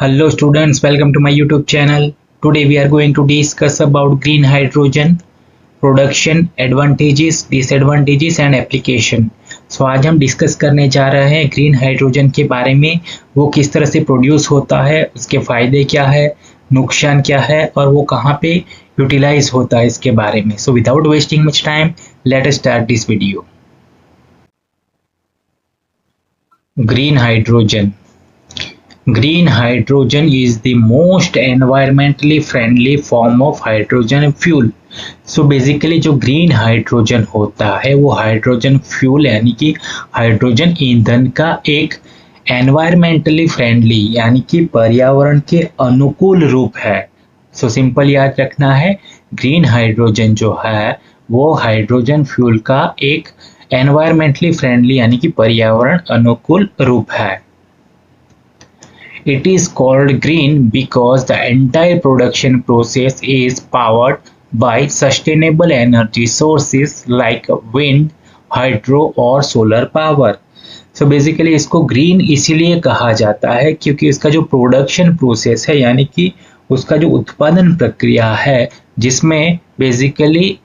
Hello students, welcome to my YouTube channel. Today we are going to discuss about green hydrogen production, advantages, disadvantages and application. So आज हम discuss करने जा रहे हैं green hydrogen के बारे में। वो किस तरह से प्रोड्यूस होता है, उसके फायदे क्या है, नुकसान क्या है और वो कहाँ पे यूटिलाइज होता है इसके बारे में। So without wasting much time let us start this video. Green hydrogen Green hydrogen is the most environmentally friendly form of hydrogen fuel. So basically जो green hydrogen होता है वो हाइड्रोजन फ्यूल यानी कि हाइड्रोजन ईंधन का एक environmentally friendly यानी कि पर्यावरण के अनुकूल रूप है। सो सिंपल याद रखना है, ग्रीन हाइड्रोजन जो है वो हाइड्रोजन फ्यूल का एक environmentally friendly यानी कि पर्यावरण अनुकूल रूप है। It is called green because the entire production process is powered by sustainable energy sources like wind, hydro और solar power. So basically इसको green इसीलिए कहा जाता है क्योंकि इसका जो प्रोडक्शन प्रोसेस है यानी कि उसका जो उत्पादन प्रक्रिया है जिसमें बेसिकली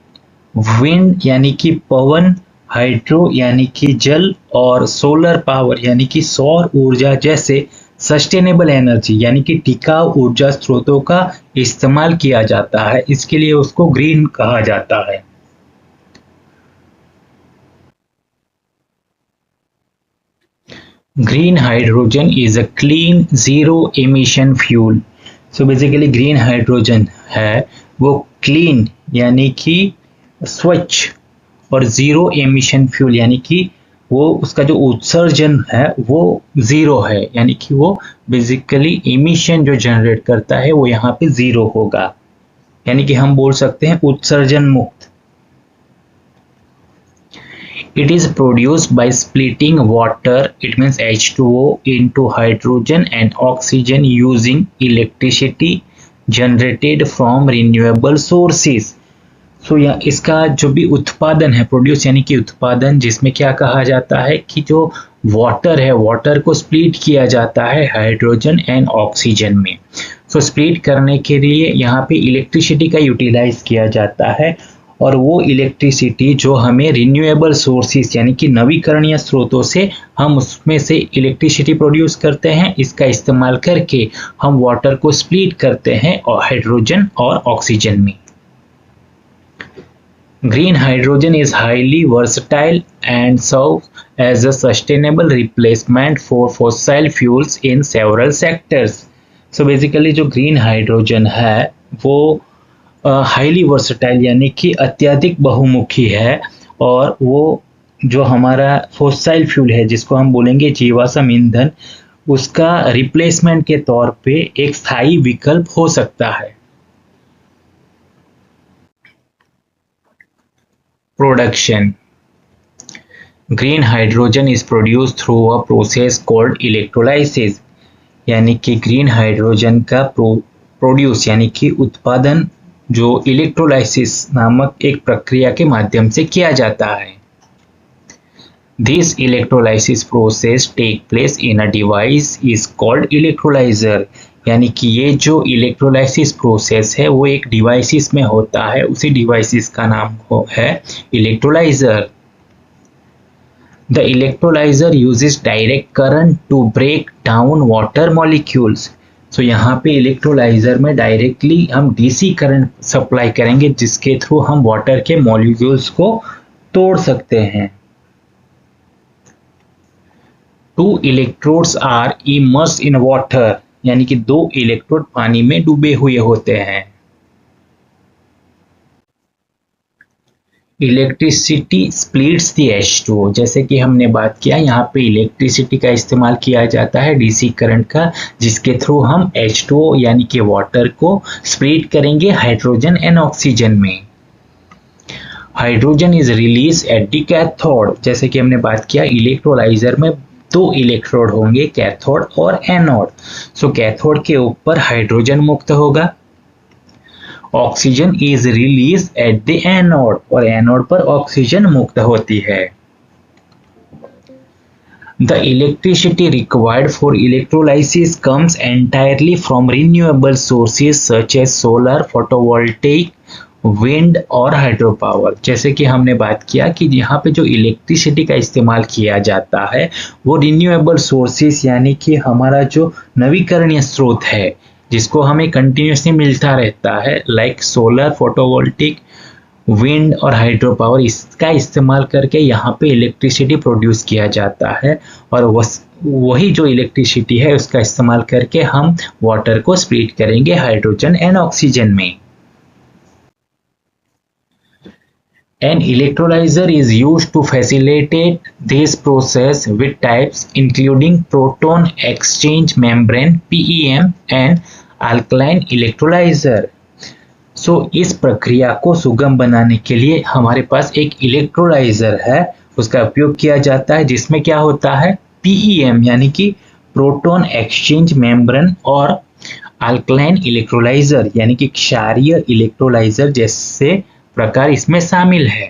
विंड यानी कि पवन, हाइड्रो यानी कि जल और सोलर पावर यानी कि सौर ऊर्जा जैसे सस्टेनेबल एनर्जी यानी कि टिकाऊ ऊर्जा स्रोतों का इस्तेमाल किया जाता है, इसके लिए उसको ग्रीन कहा जाता है। Green hydrogen is a clean zero emission fuel. So basically green hydrogen है वो क्लीन यानी कि स्वच्छ और जीरो एमिशन फ्यूल यानी कि वो उसका जो उत्सर्जन है वो जीरो है यानी कि वो बेसिकली इमिशन जो जनरेट करता है वो यहाँ पे जीरो होगा, यानी कि हम बोल सकते हैं उत्सर्जन मुक्त। It is produced by splitting water, it means H2O, into hydrogen and oxygen using electricity generated from renewable sources. सो या इसका जो भी उत्पादन है, प्रोड्यूस यानी कि उत्पादन, जिसमें क्या कहा जाता है कि जो वाटर है वाटर को स्प्लिट किया जाता है हाइड्रोजन एंड ऑक्सीजन में। सो स्प्लिट करने के लिए यहाँ पे इलेक्ट्रिसिटी का यूटिलाइज किया जाता है और वो इलेक्ट्रिसिटी जो हमें रिन्यूएबल सोर्सेस यानी कि नवीकरणीय स्रोतों से हम उसमें से इलेक्ट्रिसिटी प्रोड्यूस करते हैं, इसका इस्तेमाल करके हम वाटर को स्प्लिट करते हैं और हाइड्रोजन और ऑक्सीजन में। Green hydrogen is highly versatile and serves as a sustainable replacement for fossil fuels in several sectors. So basically जो green hydrogen है वो highly versatile यानी कि अत्यधिक बहुमुखी है और वो जो हमारा fossil fuel है जिसको हम बोलेंगे जीवाश्म ईंधन, उसका रिप्लेसमेंट के तौर पे एक स्थायी विकल्प हो सकता है। Production. Green hydrogen is produced through a process called electrolysis. यानी कि ग्रीन हाइड्रोजन का प्रोड्यूस यानी कि उत्पादन जो इलेक्ट्रोलाइसिस नामक एक प्रक्रिया के माध्यम से किया जाता है। This electrolysis process take place in a device is called electrolyzer. यानी कि ये जो इलेक्ट्रोलाइसिस प्रोसेस है वो एक डिवाइसिस में होता है, उसी डिवाइसिस का नाम है electrolyser. The electrolyser uses direct current to break down water molecules. So यहाँ पे इलेक्ट्रोलाइजर में डायरेक्टली हम डीसी करंट सप्लाई करेंगे जिसके थ्रू हम वाटर के मॉलिक्यूल्स को तोड़ सकते हैं। Two electrodes are immersed in water यानी कि दो इलेक्ट्रोड पानी में डूबे हुए होते हैं। इलेक्ट्रिसिटी स्प्लिट्स द H2O, जैसे कि हमने बात किया यहाँ पे इलेक्ट्रिसिटी का इस्तेमाल किया जाता है डीसी करंट का, जिसके थ्रू हम H2O यानी कि वाटर को स्प्लिट करेंगे हाइड्रोजन एंड ऑक्सीजन में। Hydrogen is release at the cathode, जैसे कि हमने बात किया इलेक्ट्रोलाइजर में दो इलेक्ट्रोड होंगे, कैथोड और एनोड। सो कैथोड के ऊपर हाइड्रोजन मुक्त होगा, oxygen is release at the anode और एनोड पर ऑक्सीजन मुक्त होती है। The electricity required for electrolysis comes entirely from renewable sources such as solar, photovoltaic, wind और हाइड्रो पावर। जैसे कि हमने बात किया कि यहाँ पे जो इलेक्ट्रिसिटी का इस्तेमाल किया जाता है वो रिन्यूएबल सोर्सेस यानी कि हमारा जो नवीकरणीय स्रोत है जिसको हमें कंटिन्यूसली मिलता रहता है, लाइक सोलर, फोटोवोल्टिक, विंड और हाइड्रो पावर, इसका इस्तेमाल करके यहाँ पे इलेक्ट्रिसिटी प्रोड्यूस किया जाता है। और वही जो इलेक्ट्रिसिटी है उसका इस्तेमाल करके हम वाटर को स्प्लिट करेंगे हाइड्रोजन एंड ऑक्सीजन में। An electrolyzer is used to facilitate this process with types including proton exchange membrane (PEM) and alkaline electrolyzer. इस प्रक्रिया को सुगम बनाने के लिए हमारे पास एक इलेक्ट्रोलाइजर है, उसका उपयोग किया जाता है जिसमें क्या होता है PEM यानी कि प्रोटॉन एक्सचेंज मेम्ब्रेन और अल्कलाइन इलेक्ट्रोलाइजर यानी कि क्षारीय इलेक्ट्रोलाइजर जैसे प्रकार इसमें शामिल है।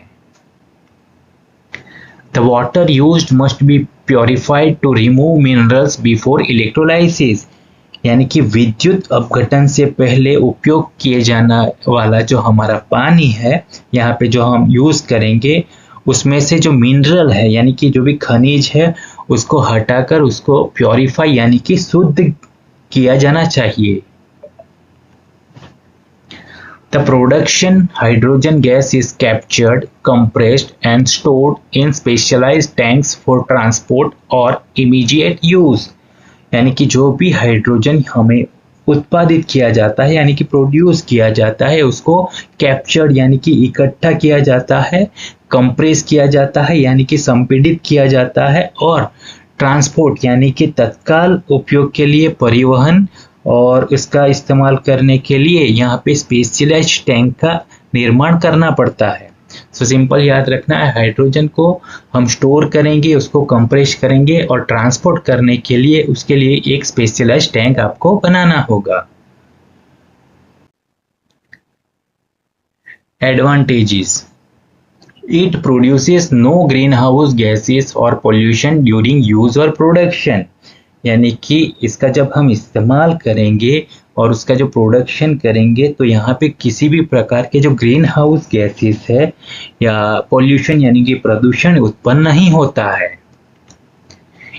The water used must be purified to remove minerals before electrolysis, यानी कि विद्युत अपघटन से पहले उपयोग किए जाने वाला जो हमारा पानी है यहाँ पे जो हम यूज करेंगे उसमें से जो मिनरल है यानी कि जो भी खनिज है उसको हटाकर उसको प्योरीफाई यानी कि शुद्ध किया जाना चाहिए। The production hydrogen gas is captured, compressed and stored in specialized tanks for transport or immediate use, यानी कि जो भी हाइड्रोजन हमें उत्पादित किया जाता है यानी कि प्रोड्यूस किया जाता है उसको कैप्चर्ड यानी कि इकट्ठा किया जाता है, कंप्रेस किया जाता है यानी कि संपीड़ित किया जाता है और ट्रांसपोर्ट यानी कि तत्काल उपयोग के लिए परिवहन और इसका इस्तेमाल करने के लिए यहाँ पे स्पेशलाइज्ड टैंक का निर्माण करना पड़ता है। सिंपल याद रखना है, हाइड्रोजन को हम स्टोर करेंगे, उसको कंप्रेस करेंगे और ट्रांसपोर्ट करने के लिए उसके लिए एक स्पेशलाइज्ड टैंक आपको बनाना होगा। Advantages, it produces no greenhouse gases और पोल्यूशन ड्यूरिंग यूज और प्रोडक्शन, यानी कि इसका जब हम इस्तेमाल करेंगे और उसका जो प्रोडक्शन करेंगे तो यहाँ पे किसी भी प्रकार के जो ग्रीन हाउस गैसेस है या पोल्यूशन यानी कि प्रदूषण उत्पन्न नहीं होता है।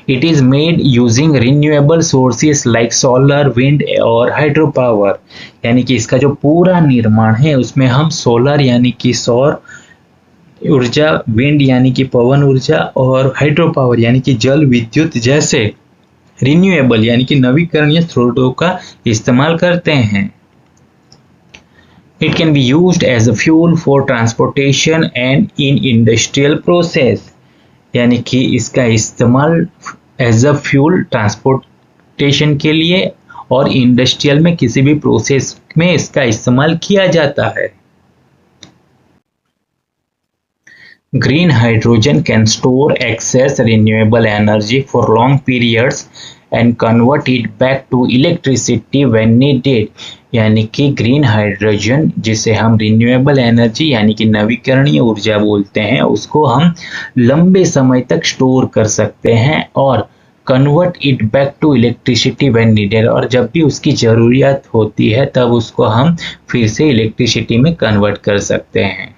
It is made using renewable sources like solar, wind और हाइड्रो पावर, यानी कि इसका जो पूरा निर्माण है उसमें हम सोलर यानी कि सौर ऊर्जा, विंड यानी कि पवन ऊर्जा और हाइड्रो पावर यानी कि जल विद्युत जैसे रिन्यूएबल यानी कि नवीकरणीय स्रोतों का इस्तेमाल करते हैं। It can be used as a fuel for transportation and in industrial process, यानी कि इसका इस्तेमाल एज अ फ्यूल ट्रांसपोर्टेशन के लिए और इंडस्ट्रियल में किसी भी प्रोसेस में इसका इस्तेमाल किया जाता है। Green hydrogen can store excess renewable energy for long periods and convert it back to electricity when needed, यानी कि ग्रीन हाइड्रोजन जिसे हम रिन्यूएबल एनर्जी यानी कि नवीकरणीय ऊर्जा बोलते हैं उसको हम लंबे समय तक स्टोर कर सकते हैं और convert it back to electricity when needed, और जब भी उसकी ज़रूरियत होती है तब उसको हम फिर से इलेक्ट्रिसिटी में कन्वर्ट कर सकते हैं।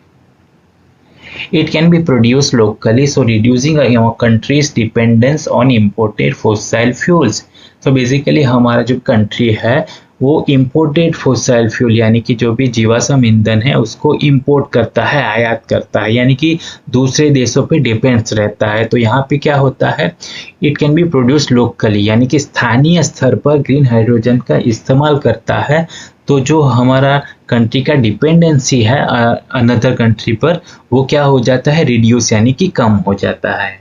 It can be produced locally, so reducing our country's dependence on imported fossil fuels. So basically हमारा जो कंट्री है वो imported fossil fuel यानी कि जो भी जीवाश्म ईंधन है उसको import करता है, आयात करता है, यानी कि दूसरे देशों पे डिपेंड्स रहता है। तो यहाँ पे क्या होता है, it can B produce locally यानी कि स्थानीय स्तर पर ग्रीन हाइड्रोजन का इस्तेमाल करता है। तो जो हमारा कंट्री का डिपेंडेंसी है अनदर कंट्री पर वो क्या हो जाता है, रिड्यूस यानी कि कम हो जाता है।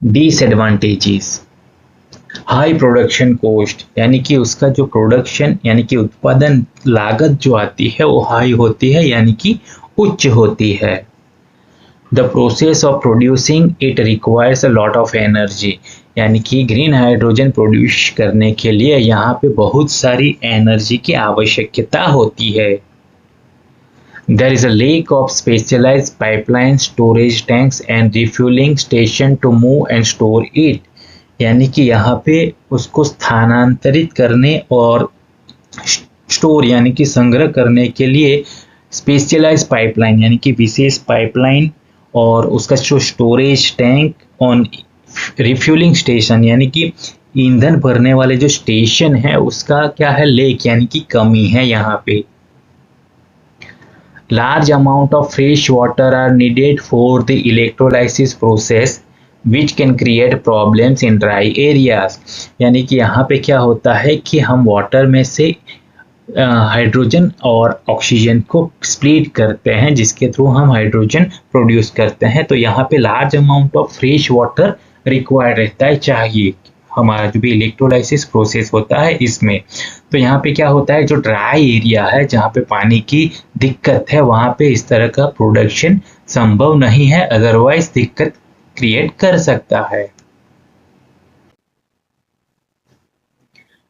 डिसएडवांटेजेस, हाई प्रोडक्शन कॉस्ट, यानी कि उसका जो प्रोडक्शन यानी कि उत्पादन लागत जो आती है वो हाई होती है यानी कि उच्च होती है। The process of producing it requires a lot of energy, यानी कि ग्रीन हाइड्रोजन प्रोड्यूस करने के लिए यहाँ पे बहुत सारी एनर्जी की आवश्यकता होती है। There is a lack of specialized pipelines, storage tanks and refueling station to move and store it. यानी कि यहाँ पे उसको स्थानांतरित करने और स्टोर यानी कि संग्रह करने के लिए स्पेशलाइज पाइपलाइन यानी कि विशेष पाइपलाइन और उसका जो स्टोरेज टैंक और रिफ्यूलिंग स्टेशन यानी कि ईंधन भरने वाले जो स्टेशन है उसका क्या है, लेक यानी कि कमी है यहाँ पे। Large amount of fresh water are needed for the electrolysis process which can create problems in dry areas। यानी कि यहाँ पे क्या होता है कि हम वाटर में से हाइड्रोजन और ऑक्सीजन को स्प्लिट करते हैं जिसके थ्रू हम हाइड्रोजन प्रोड्यूस करते हैं। तो यहाँ पे large amount of fresh water required रहता है, चाहिए हमारा जो भी इलेक्ट्रोलाइसिस प्रोसेस होता है इसमें। तो यहाँ पे क्या होता है, जो ड्राई एरिया है जहाँ पे पानी की दिक्कत है वहाँ पे इस तरह का प्रोडक्शन संभव नहीं है, अदरवाइज दिक्कत क्रिएट कर सकता है।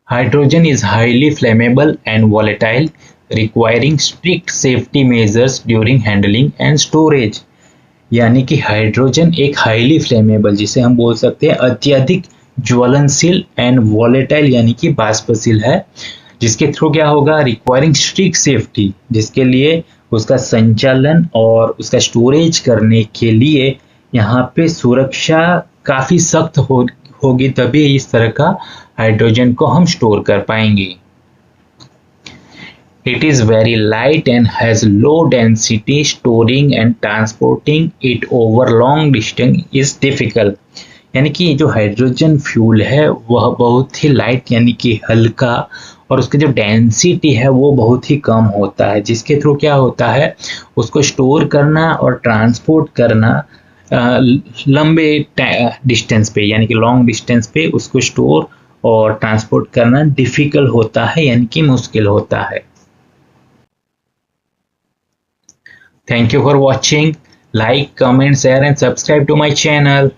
Hydrogen is highly flammable and volatile requiring strict safety measures during handling and storage. यानी कि हाइड्रोजन एक हाईली फ्लेमेबल, जिसे हम बोल सकते हैं अत्यधिक ज्वलनशील एंड वॉलेटाइल यानी कि बाष्पशील है, जिसके थ्रू क्या होगा, रिक्वायरिंग स्ट्रिक्ट सेफ्टी, जिसके लिए उसका संचालन और उसका स्टोरेज करने के लिए यहाँ पे सुरक्षा काफ़ी सख्त होगी, तभी इस तरह का हाइड्रोजन को हम स्टोर कर पाएंगे। It is very light and has low density. Storing and transporting it over long distance is difficult। यानी कि जो हाइड्रोजन फ्यूल है वह बहुत ही लाइट यानी कि हल्का, और उसकी जो डेंसिटी है वो बहुत ही कम होता है, जिसके थ्रू क्या होता है उसको स्टोर करना और ट्रांसपोर्ट करना लंबे डिस्टेंस पे यानी कि लॉन्ग डिस्टेंस पे उसको स्टोर और ट्रांसपोर्ट करना डिफिकल्ट होता है यानी कि मुश्किल होता है। Thank you for watching. Like, comment, share and subscribe to my channel.